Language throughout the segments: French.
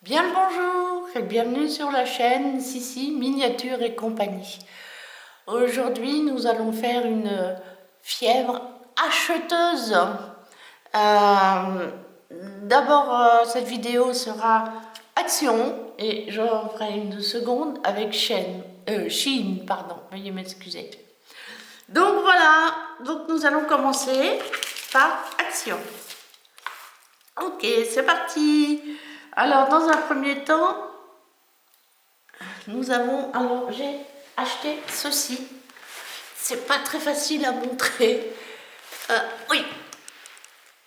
Bien le bonjour et bienvenue sur la chaîne Sissi Miniature et compagnie. Aujourd'hui, nous allons faire une fièvre acheteuse. D'abord, cette vidéo sera action et j'en ferai une seconde avec Chine, pardon, veuillez m'excuser. Donc voilà, nous allons commencer par action. Ok, c'est parti. Alors, dans un premier temps, j'ai acheté ceci. C'est pas très facile à montrer. Oui,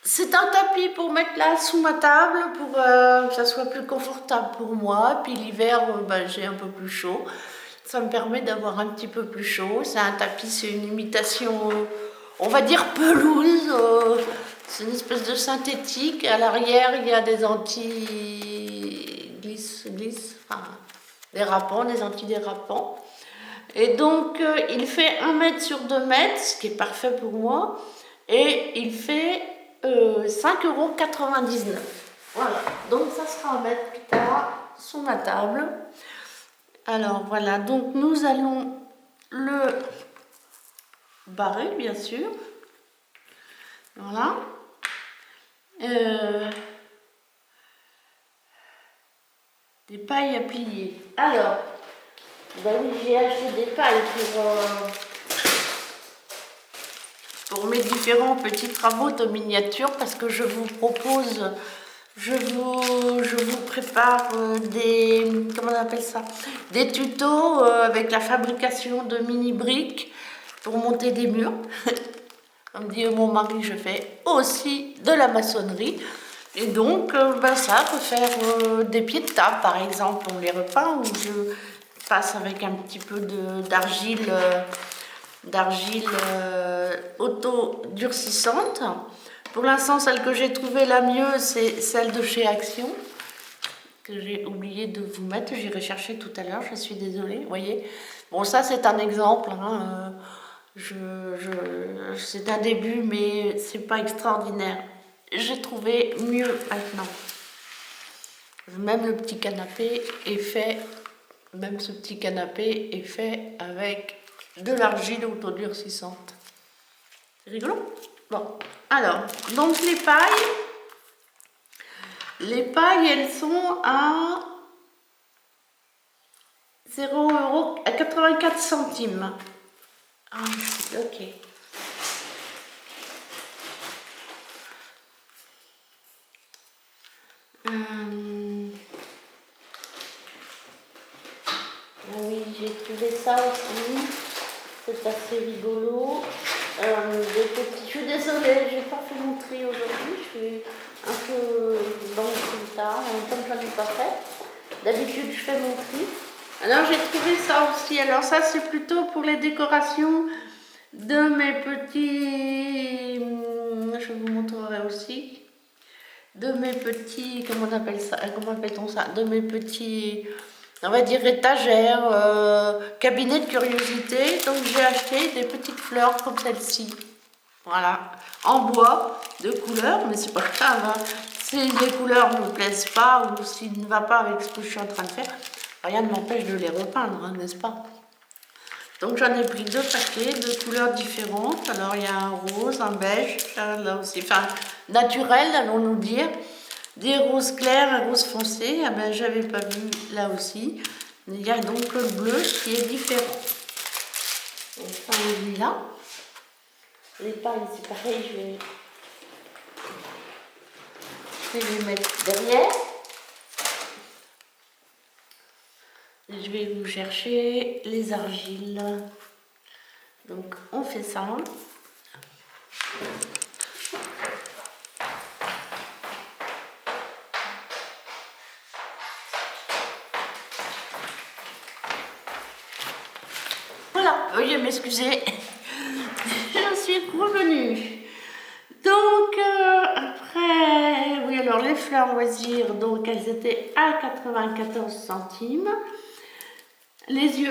c'est un tapis pour mettre là sous ma table pour que ça soit plus confortable pour moi. Puis l'hiver, j'ai un peu plus chaud. Ça me permet d'avoir un petit peu plus chaud. C'est un tapis, c'est une imitation, on va dire pelouse. C'est une espèce de synthétique. À l'arrière, il y a des anti-glisse, enfin, dérapants, des antidérapants. Et donc, il fait 1 mètre sur 2 mètres, ce qui est parfait pour moi. Et il fait 5,99 €. Voilà, donc ça sera à mettre plus tard sur ma table. Alors voilà, donc nous allons le barrer, bien sûr. Voilà. Des pailles à plier. Alors, ben oui, j'ai acheté des pailles pour mes différents petits travaux de miniature parce que je vous propose, je vous prépare comment on appelle ça, des tutos avec la fabrication de mini briques pour monter des murs. Comme dit mon mari, je fais aussi de la maçonnerie. Et donc, ça peut faire des pieds de table, par exemple, on les repeint, où je passe avec un petit peu d'argile auto-durcissante. Pour l'instant, celle que j'ai trouvée la mieux, c'est celle de chez Action, que j'ai oublié de vous mettre. J'irai chercher tout à l'heure, je suis désolée, vous voyez. Bon, ça, c'est un exemple, hein. C'est un début, mais c'est pas extraordinaire. J'ai trouvé mieux maintenant. Même le petit canapé est fait, même ce petit canapé est fait avec de l'argile autodurcissante. C'est rigolo. Bon, alors, donc les pailles, elles sont à 0 € à 84 centimes. Ah, ok. Oui, j'ai trouvé ça aussi. C'est assez rigolo. Je suis désolée, je n'ai pas fait mon tri aujourd'hui. Je suis un peu dans le tard, comme je n'en ai pas fait. D'habitude, je fais mon tri. Alors, j'ai trouvé ça aussi. Alors, ça, c'est plutôt pour les décorations de mes petits. Je vous montrerai aussi. De mes petits. Comment on appelle ça? Comment appelle-t-on ça? De mes petits, on va dire, étagères, cabinet de curiosité. Donc j'ai acheté des petites fleurs comme celle-ci. Voilà, en bois, de couleurs, mais c'est pas grave, hein. Si les couleurs ne me plaisent pas ou s'il ne va pas avec ce que je suis en train de faire, rien ne m'empêche de les repeindre, hein, n'est-ce pas? Donc j'en ai pris 2 paquets de couleurs différentes. Alors il y a un rose, un beige, là aussi, enfin naturel, allons-nous dire. Des roses clairs et roses foncés, ah ben j'avais pas vu là aussi. Il y a donc le bleu qui est différent. Enfin, là. Les pailles, c'est pareil, je vais les mettre derrière. Et je vais vous chercher les argiles. Donc on fait ça. Voilà, veuillez m'excuser. Je suis revenue. Donc après, oui, alors les fleurs loisirs, donc elles étaient à 94 centimes. Les yeux,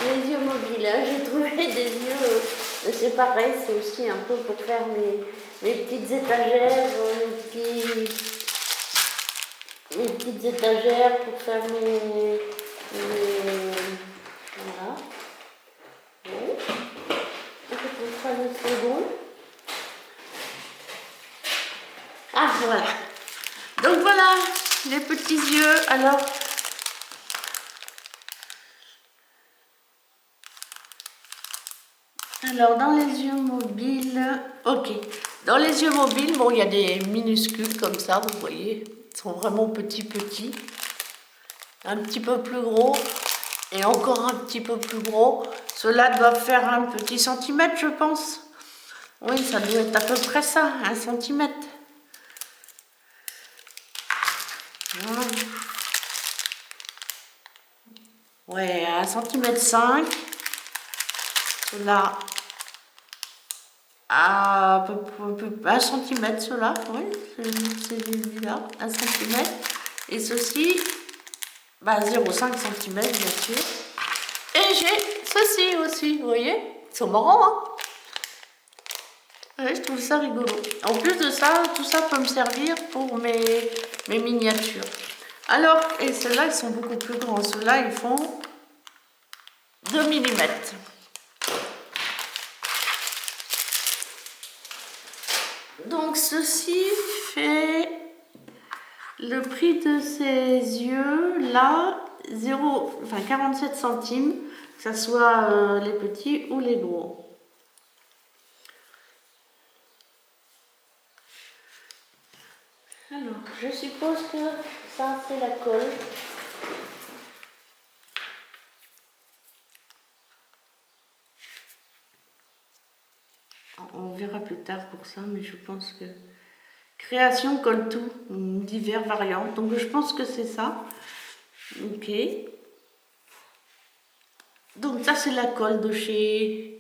les yeux mobiles, hein, j'ai trouvé des yeux, c'est pareil, c'est aussi un peu pour faire mes petites étagères, mes petits mes petites étagères pour faire voilà. Bon. Je peux faire le second. Ah, voilà. Donc voilà, les petits yeux. Alors dans les yeux mobiles, ok. Dans les yeux mobiles, bon, il y a des minuscules comme ça, vous voyez. Ils sont vraiment petits. Un petit peu plus gros. Et encore un petit peu plus gros. Ceux-là doivent faire un petit centimètre, je pense. Oui, ça doit être à peu près ça, 1 centimètre. Voilà. Ouais, 1,5 cm. Ceux-là, à peu, 1 centimètre, ceux-là, oui, c'est là, 1 centimètre. Et ceci, 0,5 cm, bien sûr. Et j'ai ceci aussi, vous voyez, ils sont marrants, hein. Ouais, je trouve ça rigolo. En plus de ça, tout ça peut me servir pour mes miniatures. Alors, et ceux-là, ils sont beaucoup plus grands. Ceux-là, ils font 2 mm. Donc, ceci fait le prix de ces yeux, là, 47 centimes, que ce soit les petits ou les gros. Alors, je suppose que ça, c'est la colle. On verra plus tard pour ça, mais je pense que... Création colle tout, divers variantes. Donc, je pense que c'est ça. Ok. Donc, ça, c'est la colle de chez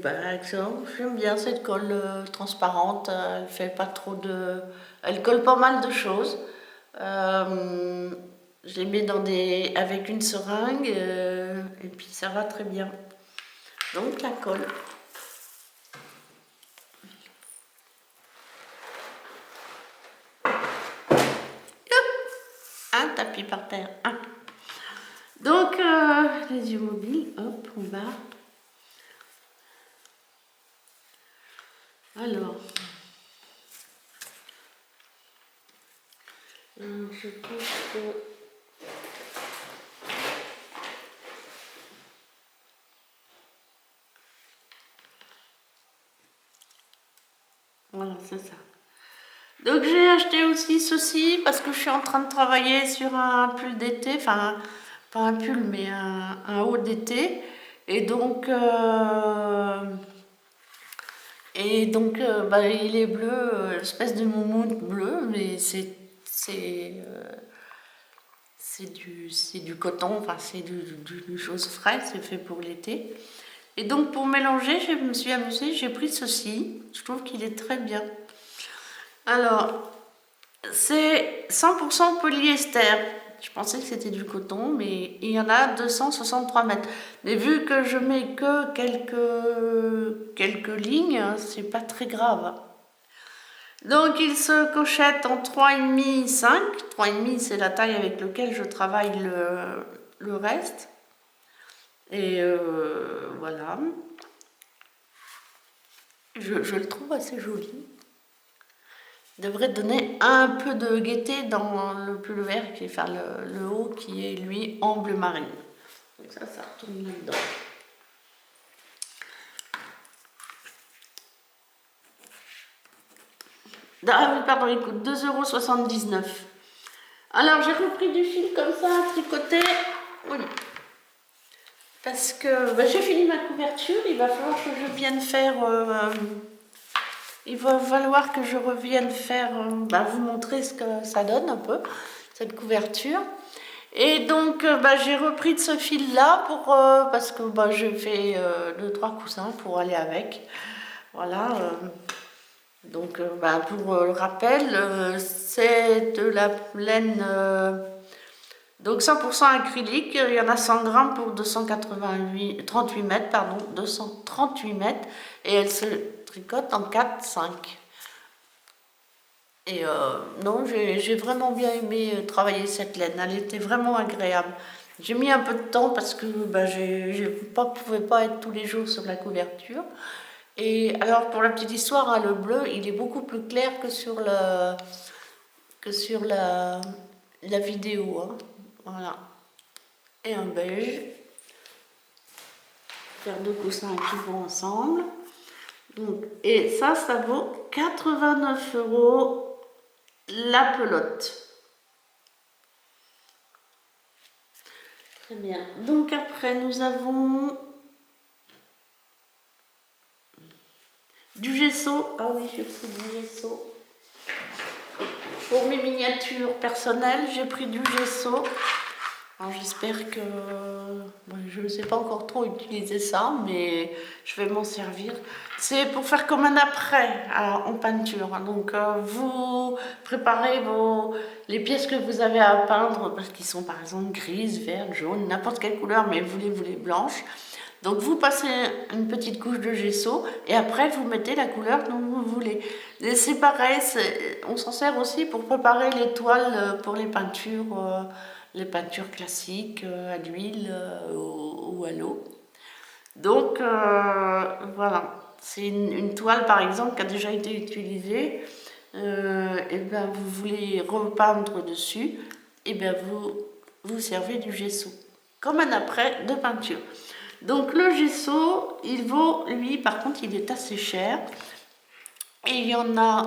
Axor. J'aime bien cette colle transparente. Elle fait pas trop de... Elle colle pas mal de choses. Je les mets avec une seringue et puis ça va très bien. Donc la colle. Un tapis par terre. Donc les yeux mobiles, hop, on va. Alors, je pense que... Voilà, c'est ça. Donc j'ai acheté aussi ceci parce que je suis en train de travailler sur un pull d'été, enfin pas un pull mais un haut d'été. Et donc, il est bleu, espèce de moumoute bleu, mais c'est du coton, enfin c'est du chose fraîche, c'est fait pour l'été. Et donc pour mélanger, je me suis amusée, j'ai pris ceci, je trouve qu'il est très bien. Alors, c'est 100% polyester. Je pensais que c'était du coton, mais il y en a 263 mètres. Mais vu que je mets que quelques lignes, c'est pas très grave. Donc il se cochette en 3,5, 5. 3,5 c'est la taille avec laquelle je travaille le reste. Et voilà. Je le trouve assez joli. Devrait donner un peu de gaieté dans le pull vert, enfin le haut qui est lui en bleu marine. Donc ça retourne là-dedans. Ah oui, pardon, il coûte 2,79 €. Alors j'ai repris du fil comme ça à tricoter. Oui. Parce que j'ai fini ma couverture, il va falloir que je vienne faire... il va falloir que je revienne faire, vous montrer ce que ça donne un peu, cette couverture. Et donc j'ai repris de ce fil là parce que j'ai fait 2-3 coussins pour aller avec. Voilà. Donc pour le rappel, c'est de la laine donc 100% acrylique. Il y en a 100 grammes pour 38 mètres, pardon, 238 mètres. Et elle se tricote en 4-5. Et non, j'ai vraiment bien aimé travailler cette laine, elle était vraiment agréable. J'ai mis un peu de temps parce que bah, pouvais pas être tous les jours sur la couverture. Et alors pour la petite histoire, hein, le bleu, il est beaucoup plus clair que sur la vidéo. Hein. Voilà. Et un beige. Faire deux coussins qui vont ensemble. Donc, et ça vaut 89 € la pelote. Très bien. Donc après, nous avons du gesso. Ah oui, j'ai pris du gesso. Pour mes miniatures personnelles, j'ai pris du gesso. Alors j'espère que... je ne sais pas encore trop utiliser ça, mais je vais m'en servir. C'est pour faire comme un après en peinture. Donc vous préparez les pièces que vous avez à peindre, parce qu'ils sont par exemple grises, vertes, jaunes, n'importe quelle couleur, mais vous les voulez blanches. Donc vous passez une petite couche de gesso et après vous mettez la couleur dont vous voulez. Et c'est pareil, on s'en sert aussi pour préparer les toiles pour les peintures classiques à l'huile ou à l'eau. Donc voilà, c'est une toile par exemple qui a déjà été utilisée, et bien vous voulez repeindre dessus, et bien vous servez du gesso, comme un après de peinture. Donc le gesso, il vaut, lui par contre, il est assez cher. Et il y en a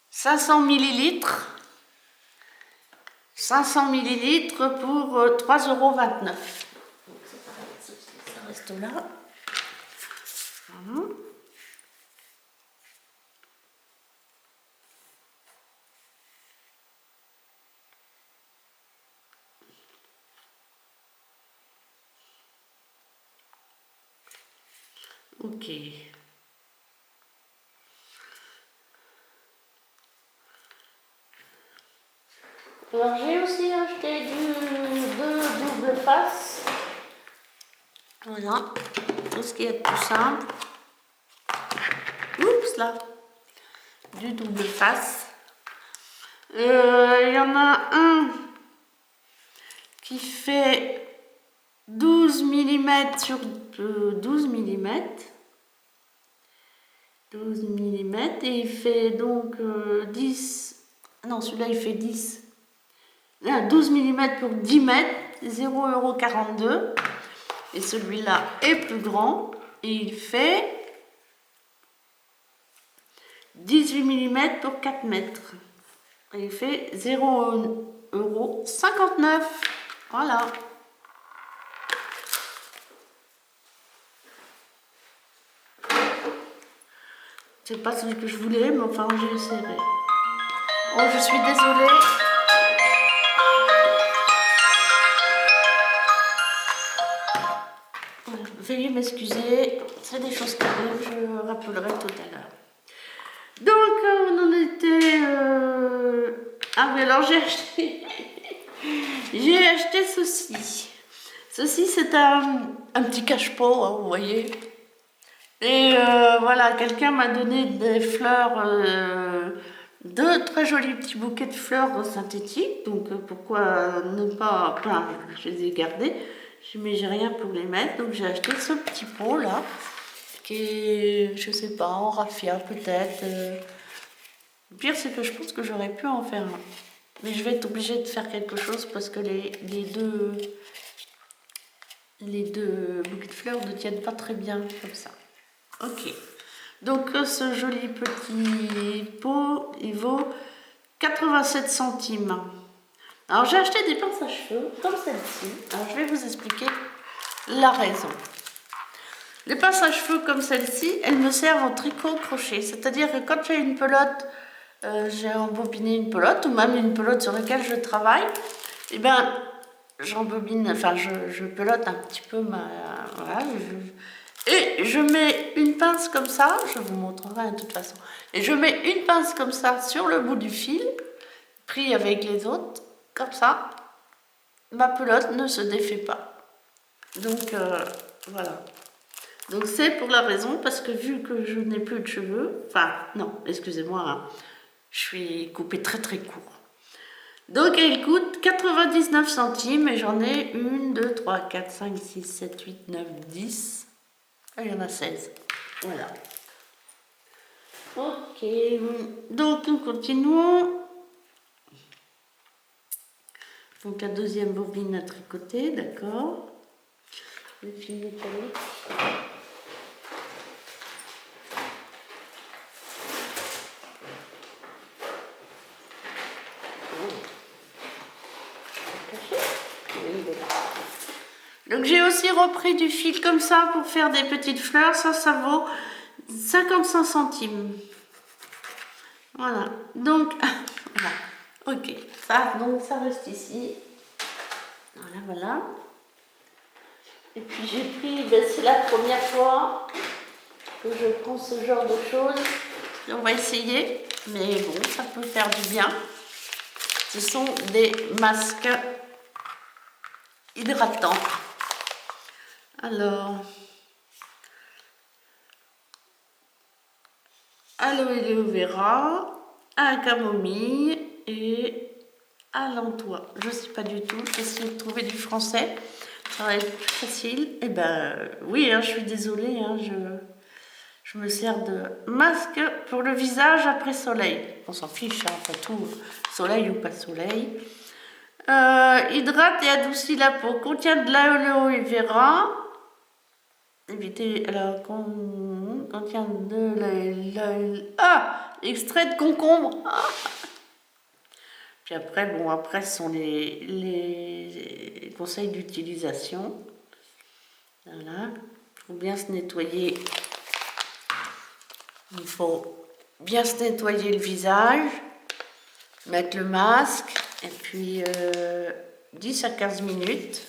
500 millilitres. 500 millilitres pour 3,29 €. Donc c'est pareil, ça reste là. Voilà. Ok. Alors j'ai aussi acheté deux double face. Voilà. Tout ce qui est tout simple. Oups là. Du double face. Il y en a un qui fait 12 mm sur 12 mm. 12 mm et il fait donc 10. Non, celui-là il fait 10. 12 mm pour 10 mètres, 0,42 €. Et celui-là est plus grand et il fait 18 mm pour 4 mètres. Et il fait 0,59 €. Voilà. C'est pas celui que je voulais, mais enfin j'ai essayé. Oh, je suis désolée. Veuillez m'excuser, c'est des choses qui arrivent, je rappellerai tout à l'heure. Donc, on en était... Ah oui, alors j'ai acheté ceci. Ceci, c'est un petit cache-pot, hein, vous voyez. Et voilà, quelqu'un m'a donné des fleurs, deux très jolis petits bouquets de fleurs synthétiques. Donc, pourquoi ne pas... Enfin, je les ai gardés. Mais j'ai rien pour les mettre, donc j'ai acheté ce petit pot là, qui est, je sais pas, en raffia peut-être. Le pire c'est que je pense que j'aurais pu en faire un. Mais je vais être obligée de faire quelque chose parce que les deux bouquets de fleurs ne tiennent pas très bien comme ça. Ok. Donc ce joli petit pot, il vaut 87 centimes. Alors j'ai acheté des pinces à cheveux comme celle-ci. Alors je vais vous expliquer la raison. Les pinces à cheveux comme celle-ci, elles me servent en tricot-crochet. C'est-à-dire que quand j'ai une pelote, j'ai embobiné une pelote, ou même une pelote sur laquelle je travaille, et bien j'embobine, enfin je pelote un petit peu voilà, et je mets une pince comme ça, je vous montrerai de toute façon, et je mets une pince comme ça sur le bout du fil, pris avec les autres, comme ça, ma pelote ne se défait pas. Donc voilà. Donc c'est pour la raison, parce que vu que je n'ai plus de cheveux, enfin non, excusez-moi, hein, je suis coupée très très court. Donc elle coûte 99 centimes et j'en ai 1, 2, 3, 4, 5, 6, 7, 8, 9, 10. Et il y en a 16. Voilà. Ok, donc nous continuons. Donc la deuxième bobine à tricoter, d'accord. Le fil métallique. Donc j'ai aussi repris du fil comme ça pour faire des petites fleurs. Ça vaut 55 centimes. Voilà. Donc, voilà. Ok. Donc ça reste ici. Voilà, voilà. Et puis j'ai pris, c'est la première fois que je prends ce genre de choses. Et on va essayer, mais bon, ça peut faire du bien. Ce sont des masques hydratants. Alors, aloe vera, un camomille et à l'entois. Je ne sais pas du tout, j'essaie de trouver du français. Ça va être plus facile. Eh ben oui, hein, je suis désolée, hein, je me sers de masque pour le visage après soleil. On s'en fiche, hein, après tout, soleil ou pas soleil. Hydrate et adoucit la peau. Contient de l'aloe vera. Évitez, alors, contient extrait de concombre. Ah. Puis après, bon, après ce sont les conseils d'utilisation. Voilà. Il faut bien se nettoyer. Il faut bien se nettoyer le visage, mettre le masque, et puis 10 à 15 minutes.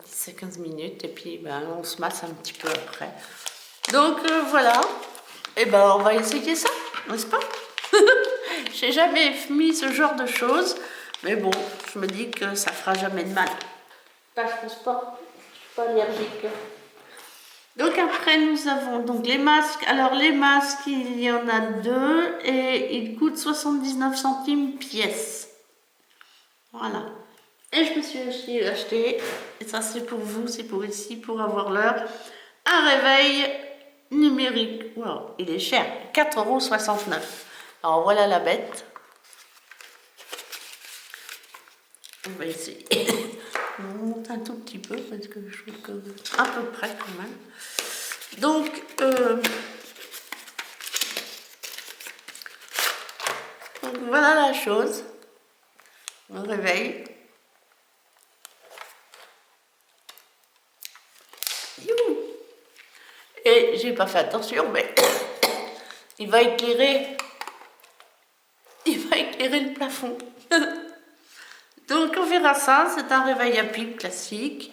10 à 15 minutes, et puis ben, on se masse un petit peu après. Donc voilà. Et ben on va essayer ça, n'est-ce pas? J'ai jamais mis ce genre de choses, mais bon, je me dis que ça fera jamais de mal. Ben, je pense pas, je suis pas allergique. Donc après nous avons donc les masques. Alors les masques, il y en a 2 et ils coûtent 79 centimes pièce. Voilà. Et je me suis aussi acheté, et ça c'est pour vous, c'est pour ici, pour avoir l'heure, un réveil numérique. Wow, il est cher, 4,69 €. Alors voilà la bête. On va essayer. On monte un tout petit peu parce que je trouve que à peu près quand même. Donc, voilà la chose. On réveille. Et j'ai pas fait attention, mais il va éclairer le plafond. Donc on verra ça, c'est un réveil à piles classique.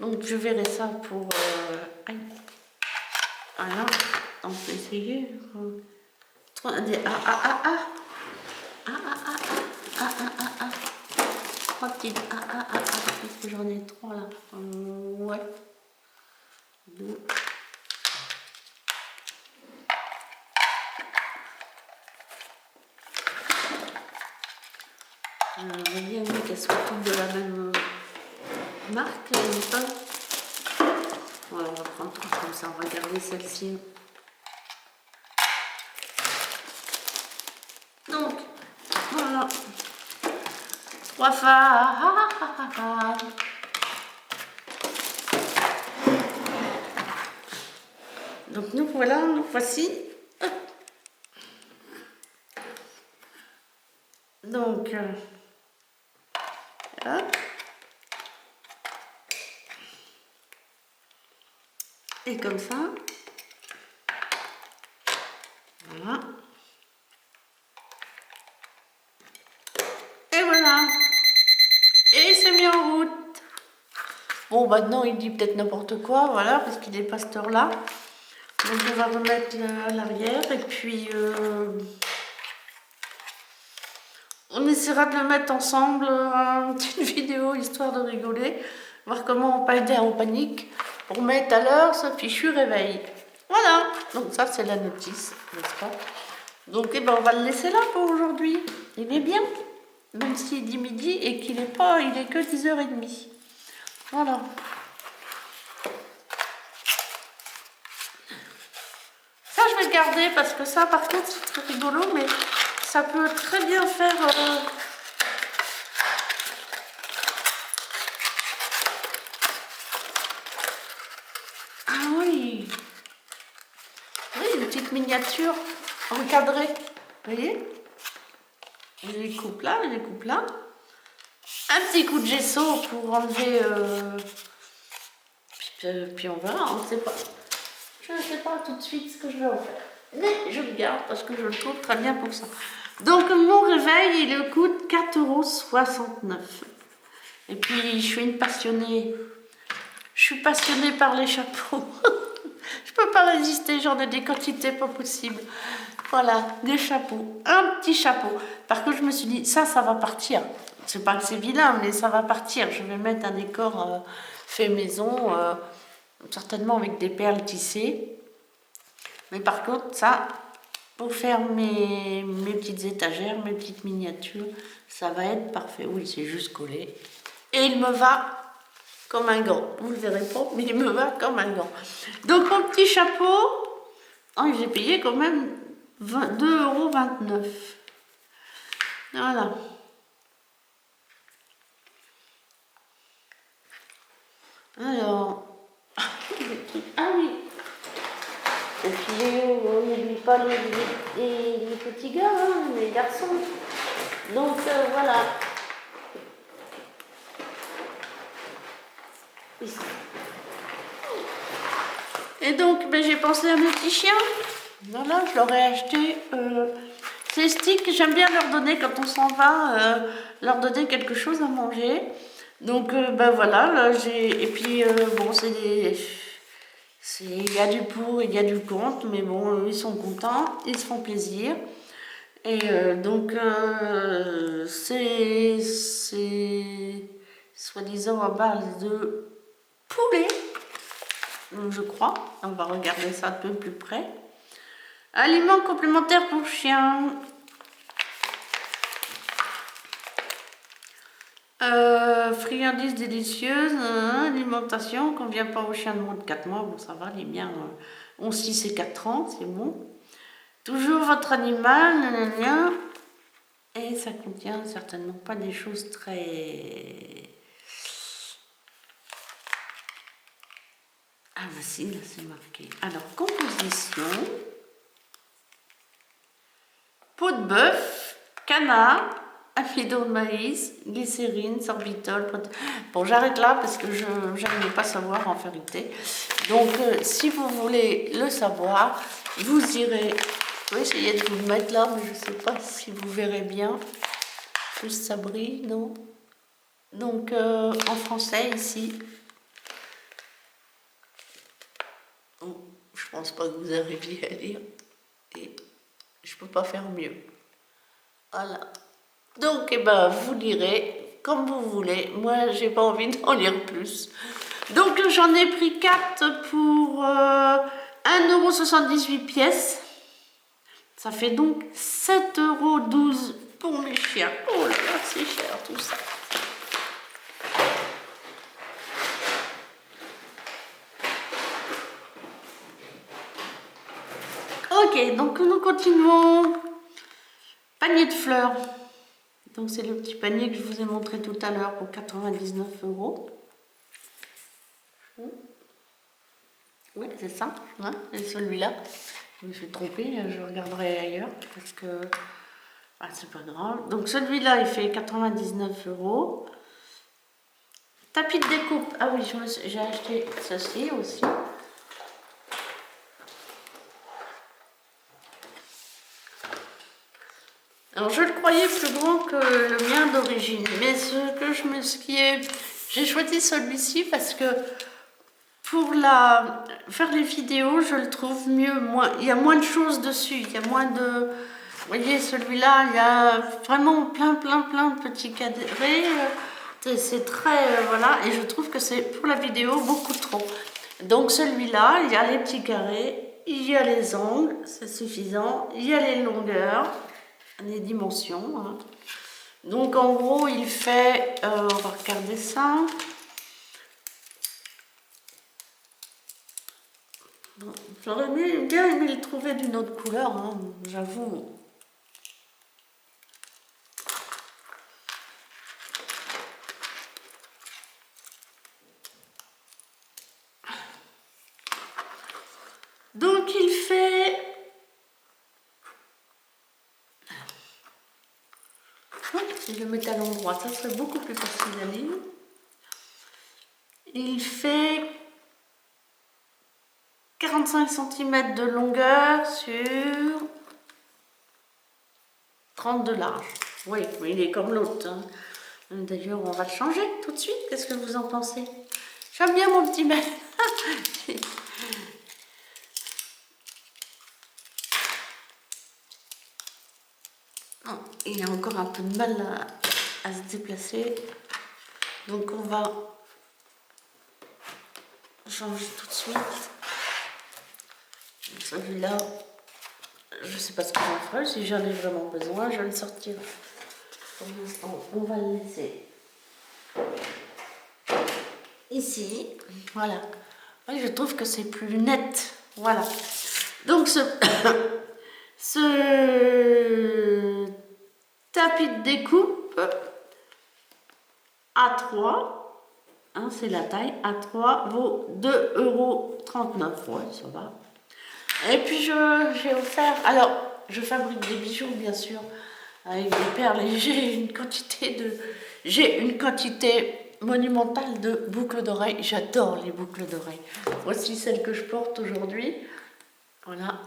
Donc je verrai ça pour... Voilà, on peut essayer. 3 petites parce que j'en ai 3 là. Ouais. 2. On va bien qu'elles soient toutes de la même marque, n'est-ce pas? Voilà, on va prendre 3 comme ça, on va garder celle-ci. Donc, voilà. 3 phares. Donc nous voilà, nous voici. Donc, hop. Et comme ça. Voilà. Et voilà. Et il s'est mis en route. Bon, maintenant il dit peut-être n'importe quoi, voilà, parce qu'il est pas cette heure-là. Donc on va remettre à l'arrière et puis on essaiera de le mettre ensemble, une petite vidéo histoire de rigoler. voir comment on peut aider en panique pour mettre à l'heure ce fichu réveil. Voilà, donc ça c'est la notice, n'est-ce pas? Donc eh ben, on va le laisser là pour aujourd'hui. Il est bien, même s'il dit midi et qu'il est pas, il est que 10h30. Voilà. Ça je vais le garder parce que ça par contre c'est très rigolo, mais ça peut très bien faire... Ah oui. Oui, une petite miniature encadrée. Vous voyez? Je les coupe là, je les coupe là. Un petit coup de gesso pour enlever... Puis on verra, on ne sait pas. Je ne sais pas tout de suite ce que je vais en faire. Mais je le garde parce que je le trouve très bien pour ça. Donc mon réveil, il coûte 4,69 €. Et puis je suis une passionnée. Je suis passionnée par les chapeaux. Je peux pas résister, j'en ai des quantités pas possibles. Voilà, des chapeaux. Un petit chapeau. Par contre, je me suis dit, ça va partir. C'est pas que c'est vilain, mais ça va partir. Je vais mettre un décor fait maison, certainement avec des perles tissées. Mais par contre, ça, pour faire mes petites étagères, mes petites miniatures, ça va être parfait. Oui, c'est juste collé. Et il me va comme un gant. Vous ne le verrez pas, mais il me va comme un gant. Donc, mon petit chapeau, oh, j'ai payé quand même 2,29 €. Voilà. Alors, ah oui. Et puis, on n'oublie pas les petits gars, hein, les garçons. Donc, voilà. Et donc, ben, j'ai pensé à mes petits chiens. Voilà, je leur ai acheté ces sticks. J'aime bien leur donner, quand on s'en va, leur donner quelque chose à manger. Donc, ben voilà, là, et puis, bon, il y a du pour, il y a du contre, mais bon, ils sont contents, ils se font plaisir. Et donc, c'est soi-disant à base de poulet, je crois. On va regarder ça un peu plus près. Aliments complémentaires pour chiens. Friandises délicieuses, alimentation, convient pas aux chiens de moins de 4 mois. Bon, ça va, les miens ont 6 et 4 ans, c'est bon. Toujours votre animal, nanana. Et ça contient certainement pas des choses très... Ah bah si, là c'est marqué. Alors, composition. Peau de bœuf, canard, amidon de maïs, glycérine, sorbitol. Bon, j'arrête là parce que je n'arrive pas à savoir en vérité. Donc, si vous voulez le savoir, vous irez... Je vais essayer de vous le mettre là, mais je ne sais pas si vous verrez bien. Juste ça brille, non? Donc, en français, ici. Oh, je pense pas que vous arriviez à lire. Et je peux pas faire mieux. Voilà. Donc, eh ben, vous lirez comme vous voulez. Moi, j'ai pas envie d'en lire plus. Donc, j'en ai pris 4 pour 1,78 € pièce. Ça fait donc 7,12 € pour mes chiens. Oh là là, c'est cher tout ça. Ok, donc nous continuons. Panier de fleurs. Donc c'est le petit panier que je vous ai montré tout à l'heure pour 99 €. Oui, c'est ça. Hein, et celui-là, je me suis trompée, je regarderai ailleurs parce que ah, c'est pas grave. Donc celui-là, il fait 99 €. Tapis de découpe. Ah oui, j'ai acheté ceci aussi. Alors je le croyais plus grand que le mien d'origine, mais j'ai choisi celui-ci parce que pour faire les vidéos, je le trouve mieux. Il y a moins de choses dessus, il y a moins de... Vous voyez, celui-là, il y a vraiment plein de petits carrés. C'est très... voilà, et je trouve que c'est pour la vidéo beaucoup trop. Donc celui-là, il y a les petits carrés, il y a les angles, c'est suffisant, il y a les longueurs, les dimensions. Hein. Donc en gros, il fait... on va regarder ça. Bon, j'aurais bien aimé le trouver d'une autre couleur, hein, j'avoue. Donc il fait... Si je le mettais à l'endroit, ça serait beaucoup plus facile à lire. Il fait 45 cm de longueur sur 30 de large. Oui, mais il est comme l'autre. Hein. D'ailleurs, on va le changer tout de suite. Qu'est-ce que vous en pensez? J'aime bien mon petit mail. Il a encore un peu de mal à se déplacer. Donc on va changer tout de suite. Celui-là, je ne sais pas ce que j'en ferai. Si j'en ai vraiment besoin, je vais le sortir. Pour l'instant, on va le laisser ici. Voilà. Oui, je trouve que c'est plus net. Voilà. Donc ce tapis de découpe A3, hein, c'est la taille A3, vaut 2,39 €. Ouais, ça va. Et puis j'ai offert, alors je fabrique des bijoux bien sûr avec des perles et j'ai une quantité monumentale de boucles d'oreilles. J'adore les boucles d'oreilles. Voici celle que je porte aujourd'hui. Voilà.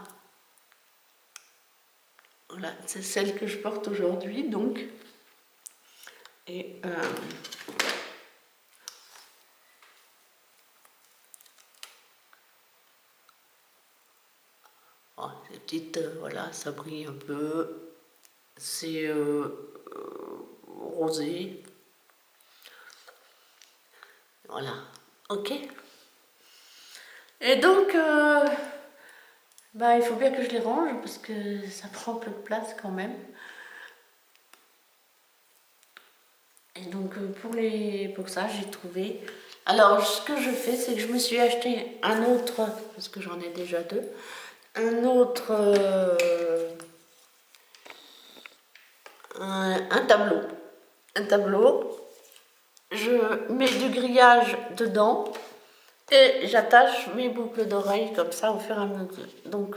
Voilà, c'est celle que je porte aujourd'hui donc. Et oh, ces petites, voilà, ça brille un peu. C'est rosé. Voilà, ok. Et donc, bah, il faut bien que je les range parce que ça prend peu de place quand même. Et donc, pour ça, j'ai trouvé. Alors, ce que je fais, c'est que je me suis acheté un autre, parce que j'en ai déjà deux, un autre, un tableau. Un tableau. Je mets du grillage dedans. Et j'attache mes boucles d'oreilles comme ça au fur et à mesure. Donc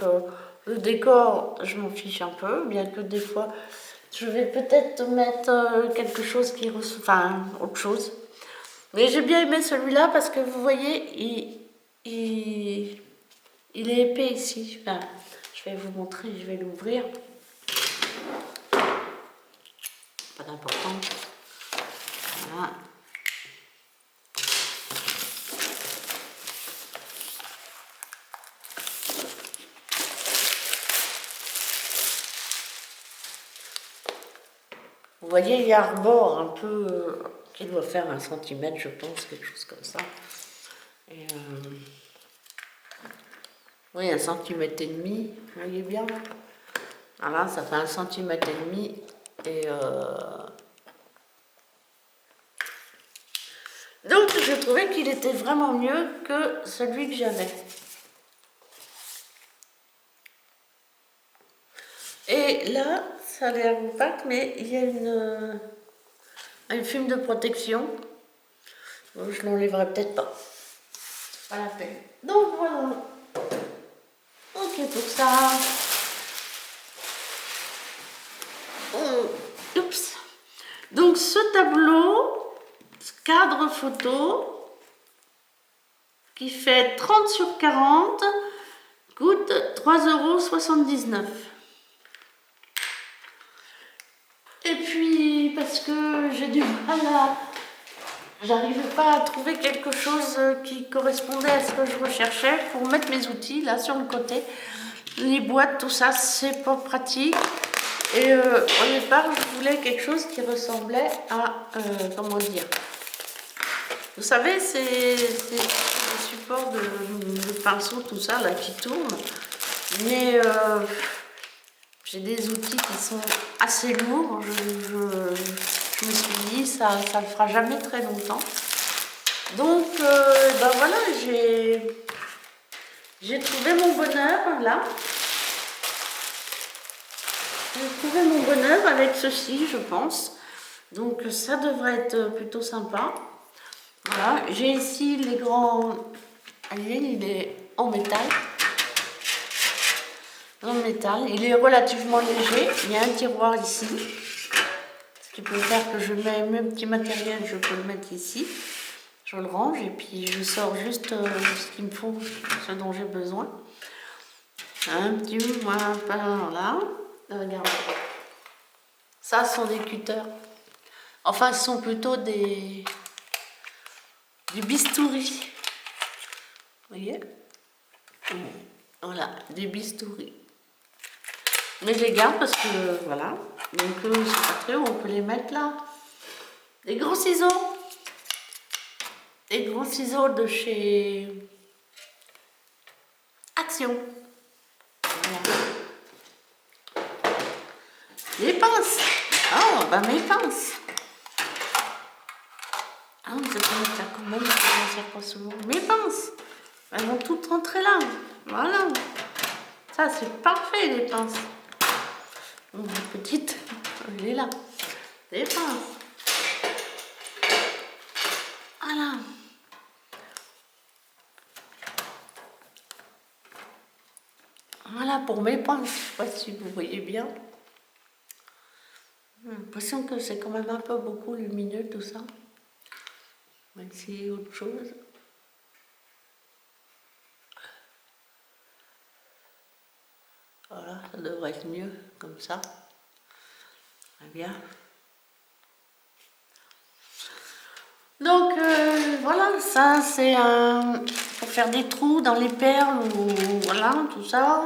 le décor, je m'en fiche un peu, bien que des fois, je vais peut-être mettre quelque chose qui ressemble, enfin autre chose. Mais j'ai bien aimé celui-là parce que vous voyez, il est épais ici. Enfin, je vais vous montrer, je vais l'ouvrir. Pas d'importance. Voilà. Vous voyez, il y a un rebord un peu qui doit faire 1 cm, je pense, quelque chose comme ça. Et oui, 1,5 cm, vous voyez bien. Voilà, ça fait 1,5 cm. Et donc, je trouvais qu'il était vraiment mieux que celui que j'avais. Et là, ça a l'air opaque, mais il y a une film de protection. Bon, je l'enlèverai peut-être pas. Pas la peine. Donc voilà. Ok pour ça. Oups. Donc ce tableau, ce cadre photo, qui fait 30 sur 40, coûte 3,79 €. Et puis, parce que j'ai du mal à... J'arrivais pas à trouver quelque chose qui correspondait à ce que je recherchais pour mettre mes outils là sur le côté. Les boîtes, tout ça, c'est pas pratique. Et au départ, je voulais quelque chose qui ressemblait à, comment dire, vous savez, c'est le support de pinceau, tout ça, là, qui tourne. Mais j'ai des outils qui sont assez lourds. Je me suis dit, ça ne le fera jamais très longtemps. Donc, ben voilà, j'ai trouvé mon bonheur, là. J'ai trouvé mon bonheur avec ceci, je pense. Donc, ça devrait être plutôt sympa. Voilà, j'ai ici les grands... Il est en métal. En métal, il est relativement léger. Il y a un tiroir ici. Ce qui peut faire que je mets mes petits matériels, je peux le mettre ici. Je le range et puis je sors juste ce qu'il me faut, ce dont j'ai besoin. Un petit voilà. Regarde. Ça, ce sont des cutters. Enfin, ce sont plutôt des bistouris. Vous voyez? Voilà, des bistouris. Mais je les garde parce que, voilà. Donc, c'est pas très haut, on peut les mettre là. Des gros ciseaux. Des gros ciseaux de chez Action. Voilà. Les pinces. Oh, bah mes pinces. Ah, vous allez faire quand même, je ne pas souvent. Mes pinces. Elles vont toutes rentrer là. Voilà. Ça, c'est parfait, les pinces. Bon, la petite, elle est là. Les pinces. Voilà. Voilà pour mes pinces. Je ne sais pas si vous voyez bien. J'ai l'impression que c'est quand même un peu beaucoup lumineux tout ça. On va essayer autre chose. Voilà, ça devrait être mieux comme ça. Très bien. Donc voilà, ça c'est pour faire des trous dans les perles ou voilà, tout ça.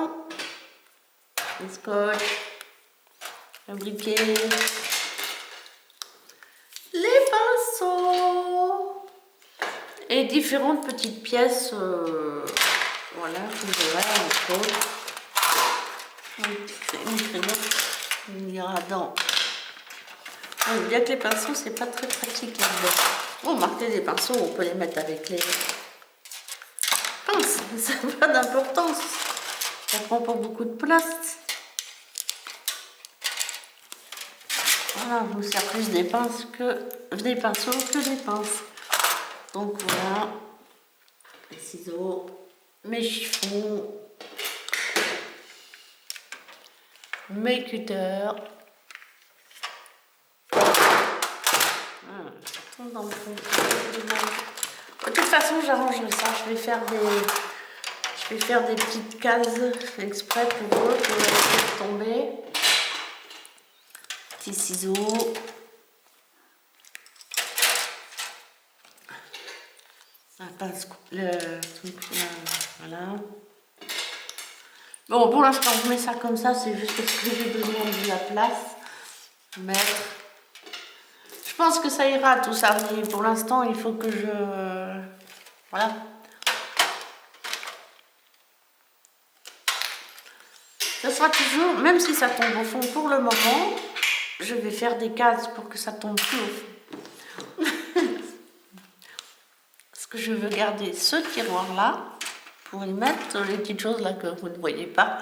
Le scotch, le briquet, les pinceaux et différentes petites pièces, voilà, que j'aurai entre autres. C'est une crème, il y aura dans. Bien que les pinceaux, c'est pas très pratique là-dedans. Oh, marquer des pinceaux, on peut les mettre avec les pinces, ça n'a pas d'importance. Ça prend pas beaucoup de place. Voilà, je me sers plus des pinces que des pinceaux que des pinces. Donc voilà, les ciseaux, mes chiffons, mes cutters. Dans le fond. De toute façon, j'arrangerai ça. Je vais faire des petites cases exprès pour eux pour les laisser tomber. Petits ciseaux. Voilà. Bon, pour l'instant, je mets ça comme ça. C'est juste parce que j'ai besoin de la place. Mettre. Je pense que ça ira tout ça, mais pour l'instant il faut que je... Voilà. Ce sera toujours, même si ça tombe au fond pour le moment, je vais faire des cases pour que ça tombe plus au fond. Parce que je veux garder ce tiroir là pour y mettre les petites choses là que vous ne voyez pas,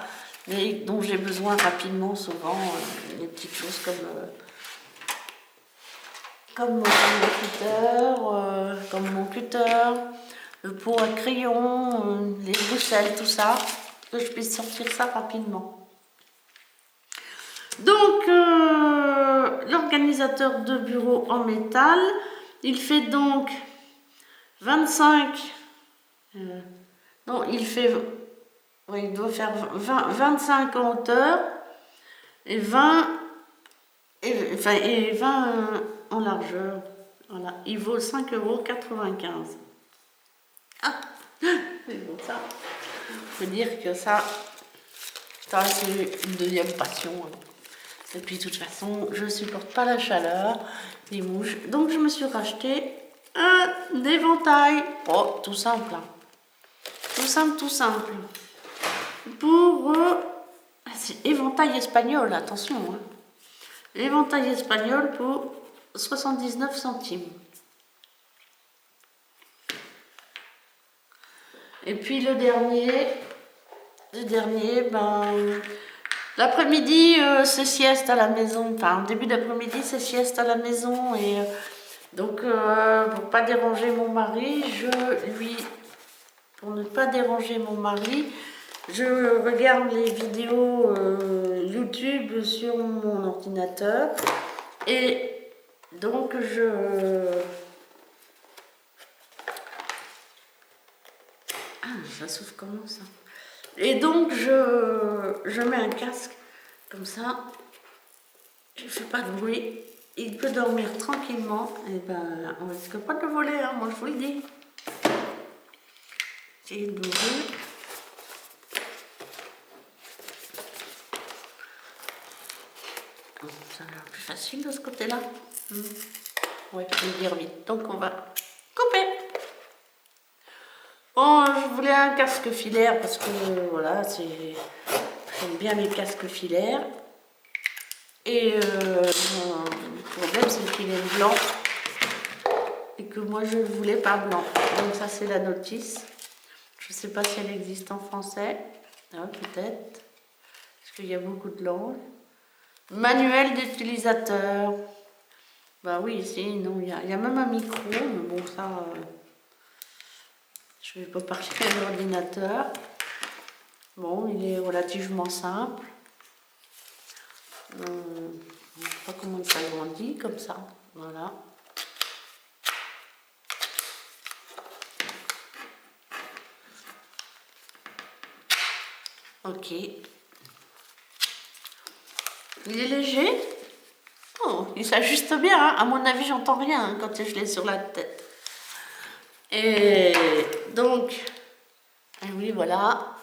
mais dont j'ai besoin rapidement souvent, les petites choses comme mon cutter, le pot à crayon, les Bruxelles, tout ça, que je puisse sortir ça rapidement. Donc, l'organisateur de bureau en métal, il fait donc 25, non, il doit faire 25 en hauteur et 20 en largeur. Voilà, il vaut 5,95 €. Ah, c'est bon ça. Je peux dire que ça c'est une deuxième passion. Et puis de toute façon, je supporte pas la chaleur, les mouches. Donc je me suis racheté un éventail. Oh, tout simple. Hein. Tout simple, tout simple. Pour... c'est éventail espagnol, attention. Hein. Éventail espagnol pour 79 centimes. Et puis le dernier, ben, l'après-midi, c'est sieste à la maison. Enfin, au début d'après-midi, c'est sieste à la maison. Et donc, pour pas déranger mon mari, pour ne pas déranger mon mari, je regarde les vidéos YouTube sur mon ordinateur. Et donc, ça s'ouvre comment ça? Et donc je mets un casque comme ça, je fais pas de bruit, il peut dormir tranquillement, et ben on risque pas de le voler, hein, moi je vous le dis. J'ai de l'ouvrir. Ça a l'air plus facile de ce côté-là. Ouais, je vais dire vite, donc on va couper. Bon, je voulais un casque filaire parce que voilà, j'aime bien les casques filaires. Et le problème c'est qu'il est blanc et que moi je ne voulais pas blanc. Donc ça c'est la notice. Je ne sais pas si elle existe en français. Ah, peut-être. Parce qu'il y a beaucoup de langues. Manuel d'utilisateur. Bah oui, si, non, il y a même un micro, mais bon ça... je ne vais pas parler de l'ordinateur. Bon, il est relativement simple. Je ne sais pas comment ça grandit, comme ça. Voilà. Ok. Il est léger. Oh, il s'ajuste bien. Hein. À mon avis, j'entends rien hein, quand je l'ai sur la tête. Et donc, oui, voilà.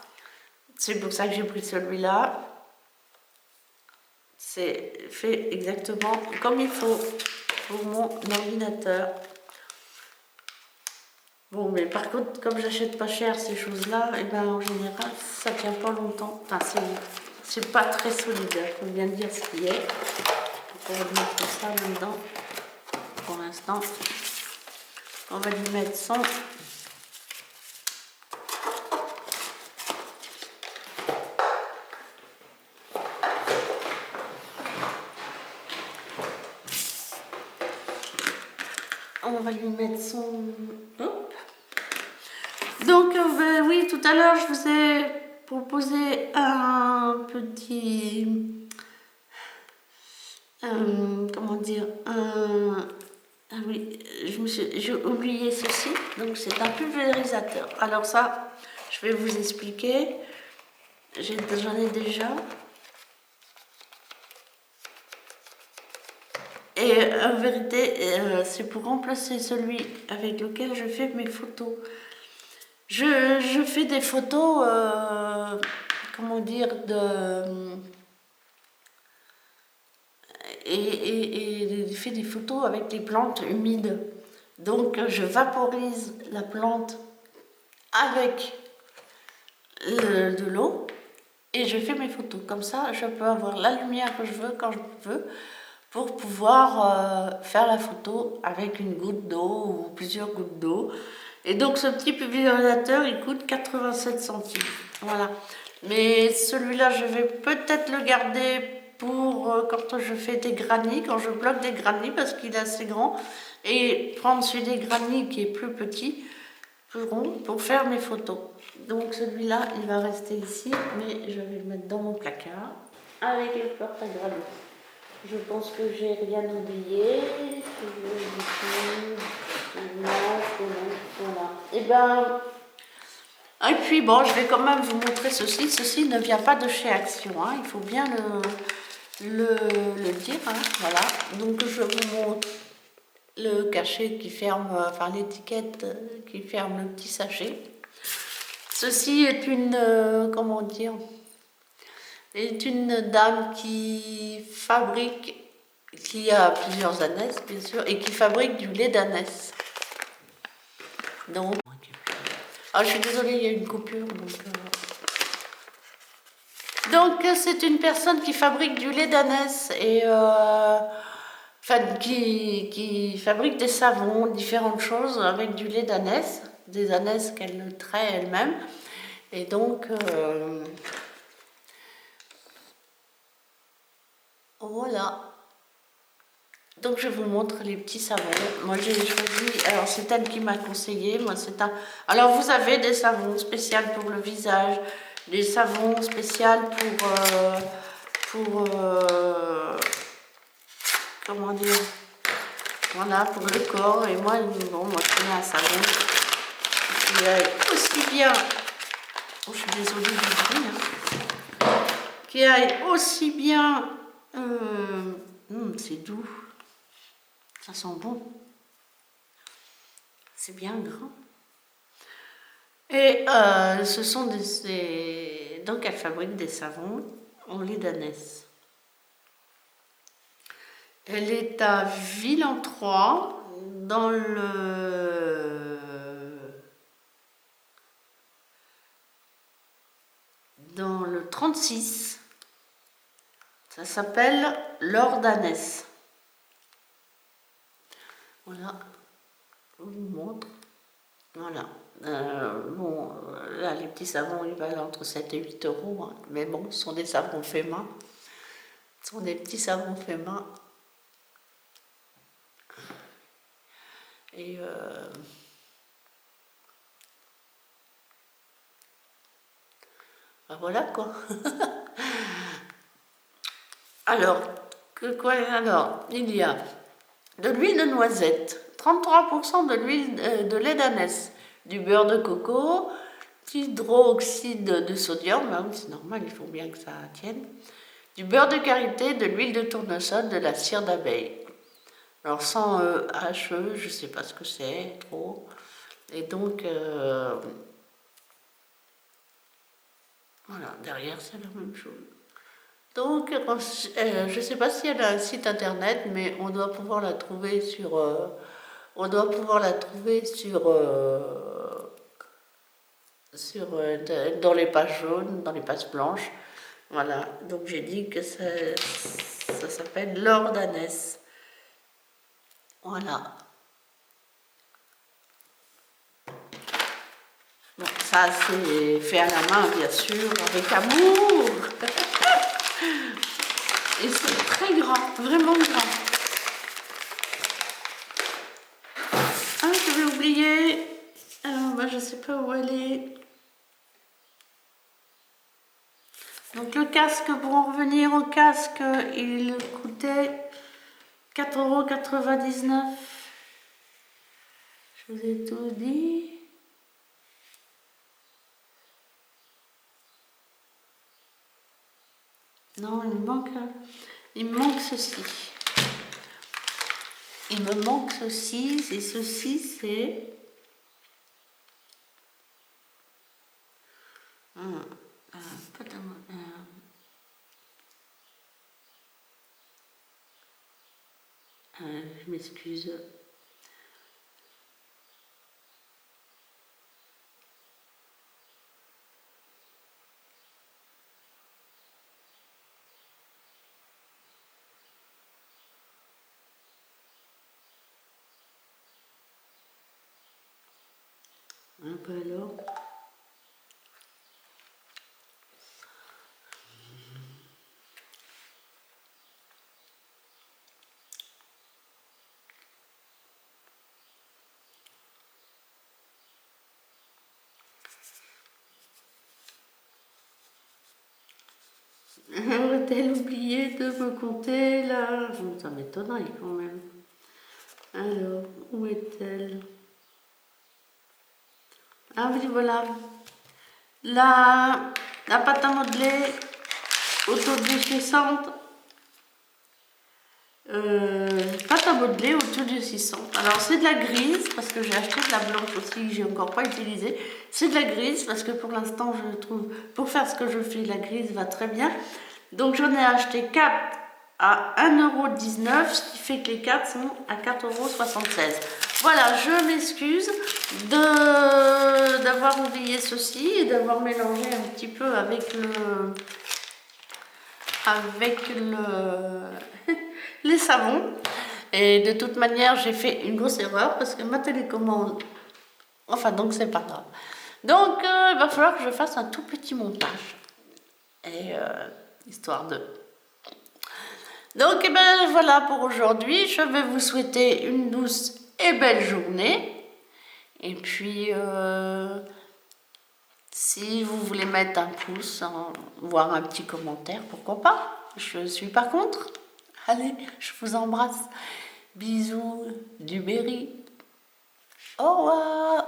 C'est pour ça que j'ai pris celui-là. C'est fait exactement comme il faut pour mon ordinateur. Bon, mais par contre, comme j'achète pas cher ces choses-là, et ben en général, ça tient pas longtemps. Enfin, c'est pas très solide. Il faut bien dire ce qui est. On va mettre ça là-dedans. Pour l'instant, on va lui mettre son. On va lui mettre son... Hop. Donc, ben, oui, tout à l'heure, je vous ai proposé un petit... comment dire, ah oui, j'ai oublié ceci, donc c'est un pulvérisateur. Alors ça, je vais vous expliquer, j'en ai déjà. Et en vérité, c'est pour remplacer celui avec lequel je fais mes photos. Je fais des photos, comment dire, et je fais des photos avec les plantes humides. Donc je vaporise la plante avec de l'eau et je fais mes photos. Comme ça, je peux avoir la lumière que je veux quand je veux pour pouvoir faire la photo avec une goutte d'eau ou plusieurs gouttes d'eau. Et donc ce petit pulvérisateur, il coûte 87 centimes. Voilà. Mais celui-là, je vais peut-être le garder pour quand je fais des granits, quand je bloque des granits parce qu'il est assez grand, et prendre celui des granits qui est plus petit, plus rond, pour faire mes photos. Donc celui-là, il va rester ici, mais je vais le mettre dans mon placard avec le porte-à-granits. Je pense que j'ai rien oublié. Voilà. Et ben. Et puis bon, je vais quand même vous montrer ceci. Ceci ne vient pas de chez Action, hein. Il faut bien le dire. Hein. Voilà. Donc je vous montre le cachet qui ferme, enfin l'étiquette qui ferme le petit sachet. Ceci est une, comment dire, est une dame qui fabrique, qui a plusieurs ânesses bien sûr, et qui fabrique du lait d'ânesse. Donc, je suis désolée, il y a une coupure. Donc c'est une personne qui fabrique du lait d'ânesse et qui fabrique des savons, différentes choses avec du lait d'ânesse, des ânesses qu'elle traite elle-même. Et donc, voilà. Donc je vous montre les petits savons. Moi j'ai choisi, alors c'est elle qui m'a conseillé, moi c'est un... Alors vous avez des savons spéciaux pour le visage, des savons spéciaux pour comment dire, voilà, pour le corps. Et moi, bon, moi je connais un savon qui aille aussi bien, oh, je suis désolée du bruit, hein, qui aille aussi bien, c'est doux. Ça sent bon. C'est bien grand. Et ce sont donc elle fabrique des savons en lait d'ânesse. Elle est à Ville-en-Troie, dans le 36. Ça s'appelle l'or d'ânesse. Voilà, je vous montre. Voilà. Bon, là, les petits savons, ils valent entre 7 et 8 euros. Hein. Mais bon, ce sont des savons faits main. Ce sont des petits savons faits main. Et ben voilà quoi. Alors, il y a de l'huile de noisette, 33% de l'huile de lait d'ânesse, du beurre de coco, d'hydroxyde de sodium, hein, c'est normal, il faut bien que ça tienne, du beurre de karité, de l'huile de tournesol, de la cire d'abeille. Alors sans HE, je ne sais pas ce que c'est trop. Et donc, voilà, derrière c'est la même chose. Donc, je ne sais pas si elle a un site internet, mais on doit pouvoir la trouver sur... dans les pages jaunes, dans les pages blanches. Voilà, donc j'ai dit que ça s'appelle l'or d'ânesse. Voilà. Bon, ça c'est fait à la main, bien sûr, avec amour. Et c'est très grand, vraiment grand. Ah, j'avais oublié. Je ne sais pas où elle est. Donc le casque, pour en revenir au casque, il coûtait 4,99 €. Je vous ai tout dit. Non, il me manque ceci. Il me manque ceci, et ceci c'est... je m'excuse. Un peu alors. Aurait-elle oublié de me compter là? Ça m'étonnerait quand même. Alors, où est-elle? Ah oui, voilà. La pâte à modeler autodéchaissante, pâte à modeler autour de 600. Alors c'est de la grise parce que j'ai acheté de la blanche aussi que j'ai encore pas utilisée. C'est de la grise parce que pour l'instant je trouve, pour faire ce que je fais, la grise va très bien. Donc j'en ai acheté 4 à 1,19 €, ce qui fait que les 4 sont à 4,76 €. Voilà, je m'excuse d'avoir oublié ceci et d'avoir mélangé un petit peu avec les savons. Et de toute manière, j'ai fait une grosse erreur parce que ma télécommande... Enfin, donc c'est pas grave. Donc, il va falloir que je fasse un tout petit montage. Et histoire de... Donc, eh ben, voilà pour aujourd'hui. Je vais vous souhaiter une douce et belle journée. Et puis, si vous voulez mettre un pouce, voire un petit commentaire, pourquoi pas? Je suis pas contre. Allez, je vous embrasse. Bisous du Berry. Au revoir.